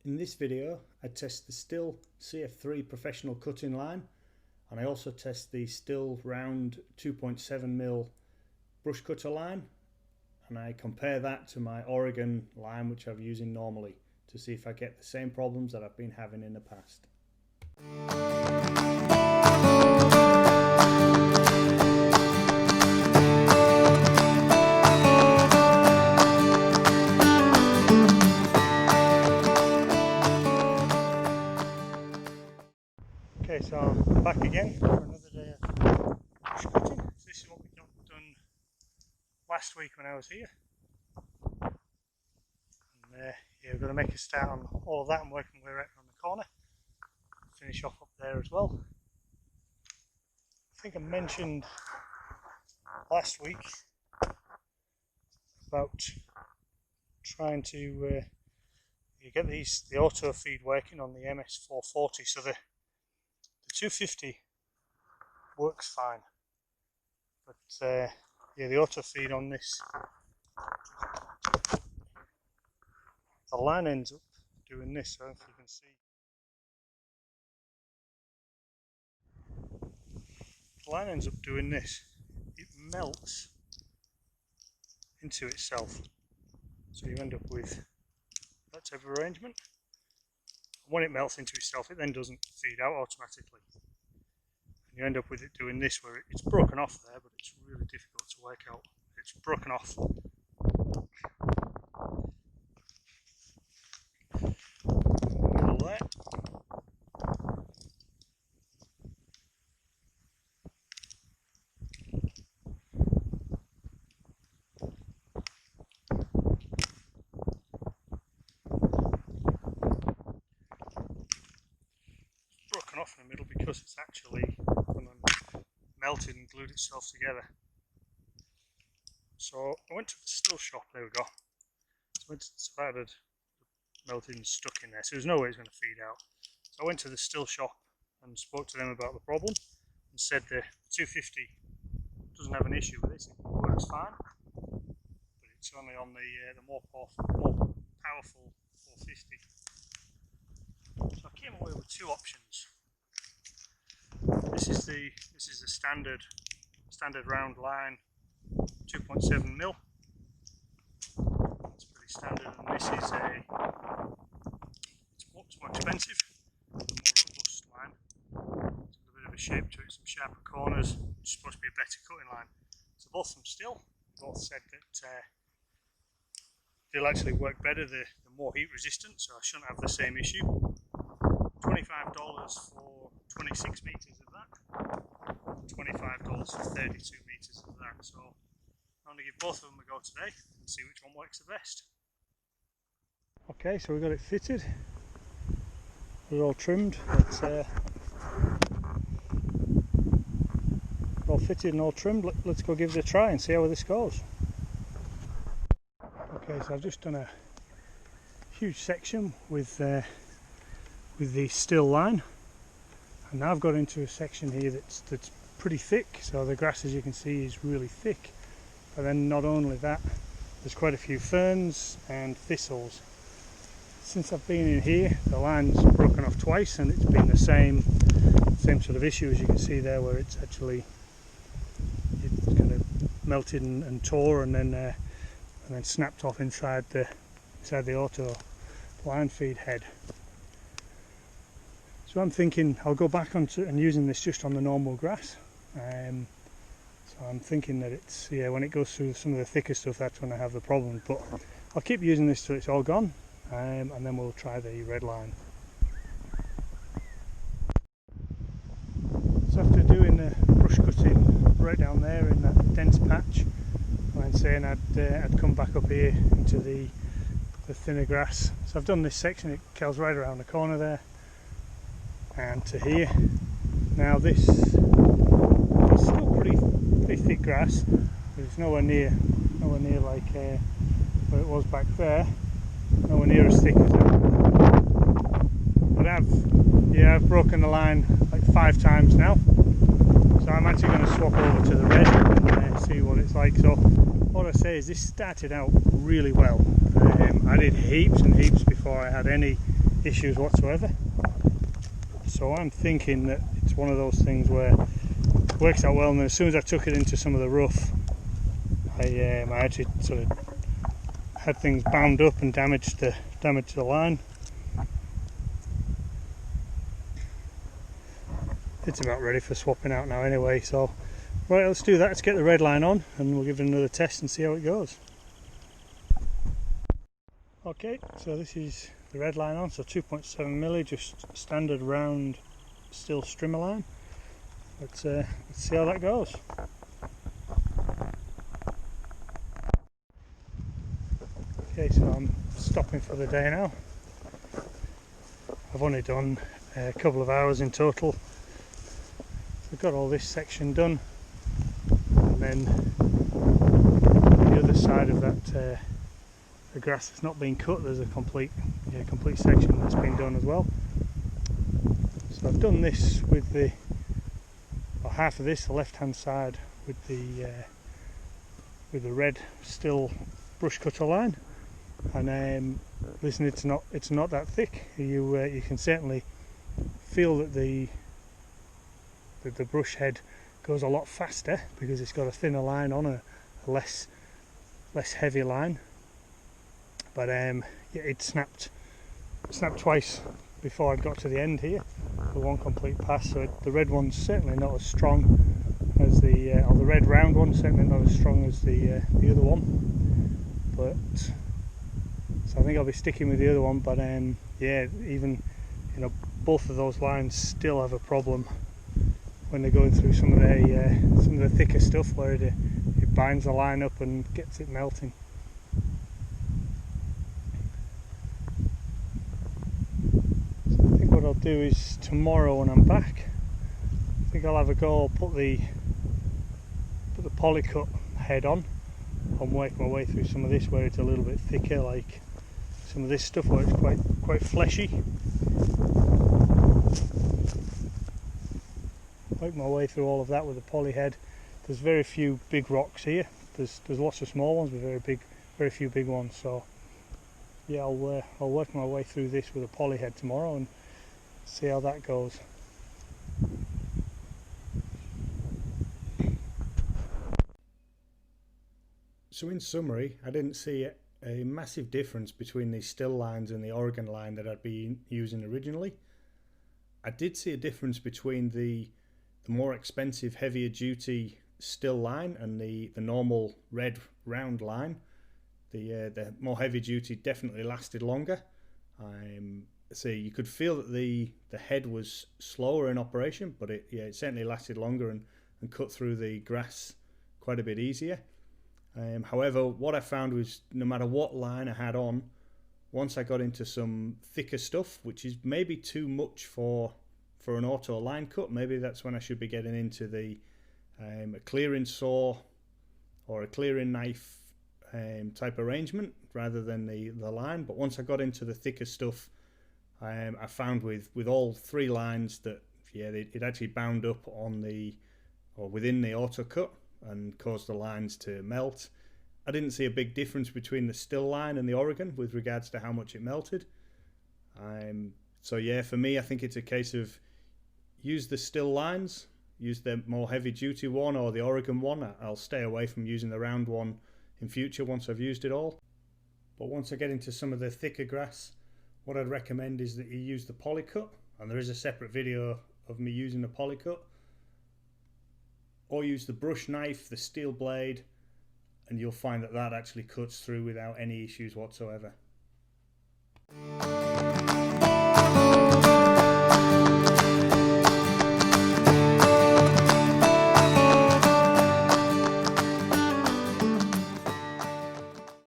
In this video I test the Stihl CF3 professional cutting line, and I also test the Stihl round 2.7mm brush cutter line, and I compare that to my Oregon line which I'm using normally to see if I get the same problems that I've been having in the past. Okay, so I'm back again for another day of brush cutting. So this is what we got done last week when I was here. And yeah, we're going to make a start on all of that and work my way right around the corner. Finish off up there as well. I think I mentioned last week about trying to get the auto feed working on the FS450. So the 250 works fine, but yeah, the auto feed on this, the line ends up doing this. I don't know if you can see. The line ends up doing this. It melts into itself, so you end up with that type of arrangement. When it melts into itself, it then doesn't feed out automatically, and you end up with it doing this, where it's broken off there, but it's really difficult to work out. It's broken off. Middle there. Off in the middle because it's actually melted and glued itself together. So I went to the Stihl shop. There we go. So that had melted and stuck in there, so there's no way it's going to feed out. So I went to the Stihl shop and spoke to them about the problem and said the 250 doesn't have an issue with this. It works fine, but it's only on the more powerful 450. So I came away with two options. This is the standard round line, 2.7mm. It's pretty standard, and this is it's more expensive, the more robust line. It's got a bit of a shape to it, some sharper corners. It's supposed to be a better cutting line. So both from Stihl, both said that they'll actually work better. They're more heat resistant, so I shouldn't have the same issue. $25 for 26 meters of that, $25 for 32 meters of that. So I'm going to give both of them a go today and see which one works the best. Okay, so we got it fitted. We're all trimmed. It's all fitted and all trimmed. Let's go give it a try and see how this goes. Okay, so I've just done a huge section with the Stihl line, and now I've got into a section here that's pretty thick. So the grass, as you can see, is really thick, but then not only that, there's quite a few ferns and thistles. Since I've been in here, the line's broken off twice, and it's been the same sort of issue, as you can see there, where it's actually kind of melted and tore, and then snapped off inside the auto line feed head. So I'm thinking I'll go back onto and using this just on the normal grass. So I'm thinking that it's, yeah, when it goes through some of the thicker stuff, that's when I have the problem. But I'll keep using this till it's all gone, and then we'll try the red line. So after doing the brush cutting right down there in that dense patch, I'm saying I'd come back up here into the thinner grass. So I've done this section. It curls right around the corner there and to here. Now this is still pretty thick grass, but it's nowhere near like where it was back there. Nowhere near as thick as that. But I've broken the line like 5 times now, so I'm actually going to swap over to the red and see what it's like. So what I say is this started out really well. I did heaps and heaps before I had any issues whatsoever. So I'm thinking that it's one of those things where it works out well, and then as soon as I took it into some of the rough, I actually sort of had things bound up and damaged the line. It's about ready for swapping out now anyway, so right, let's do that. Let's get the red line on and we'll give it another test and see how it goes. Okay, so this is the red line on, so 2.7mm, just standard round Stihl strimmer line. Let's see how that goes. Okay, so I'm stopping for the day now. I've only done a couple of hours in total. So I've got all this section done, and then the other side of that, the grass that's not been cut, there's a complete section that's been done as well. So I've done this with half of this, the left hand side, with the red Stihl brush cutter line, and listen, it's not that thick. You can certainly feel that the brush head goes a lot faster because it's got a thinner line on a less heavy line. But yeah, it snapped twice before I got to the end here for one complete pass. So the red one's certainly not as strong as the red round one, certainly not as strong as the other one. But so I think I'll be sticking with the other one. But yeah, even both of those lines still have a problem when they're going through some of the thicker stuff where it binds the line up and gets it melting. What I'll do is tomorrow when I'm back, I think I'll have a go, put the polycut head on and work my way through some of this where it's a little bit thicker, like some of this stuff where it's quite fleshy. Work my way through all of that with the poly head. There's very few big rocks here. There's lots of small ones, but very few big ones. So yeah, I'll work my way through this with a poly head tomorrow and see how that goes. So in summary, I didn't see a massive difference between the Stihl lines and the Oregon line that I'd been using originally. I did see a difference between the more expensive, heavier duty Stihl line and the normal red round line. The more heavy duty definitely lasted longer. So you could feel that the head was slower in operation, but it certainly lasted longer and cut through the grass quite a bit easier. However, what I found was no matter what line I had on, once I got into some thicker stuff, which is maybe too much for an auto line cut, maybe that's when I should be getting into a clearing saw or a clearing knife type arrangement rather than the line. But once I got into the thicker stuff, I found with all three lines that it actually bound up on within the Autocut and caused the lines to melt. I didn't see a big difference between the Stihl line and the Oregon with regards to how much it melted. So yeah, for me, I think it's a case of use the Stihl lines, use the more heavy duty one or the Oregon one. I'll stay away from using the round one in future once I've used it all. But once I get into some of the thicker grass, what I'd recommend is that you use the polycut, and there is a separate video of me using the polycut, or use the brush knife, the steel blade, and you'll find that actually cuts through without any issues whatsoever.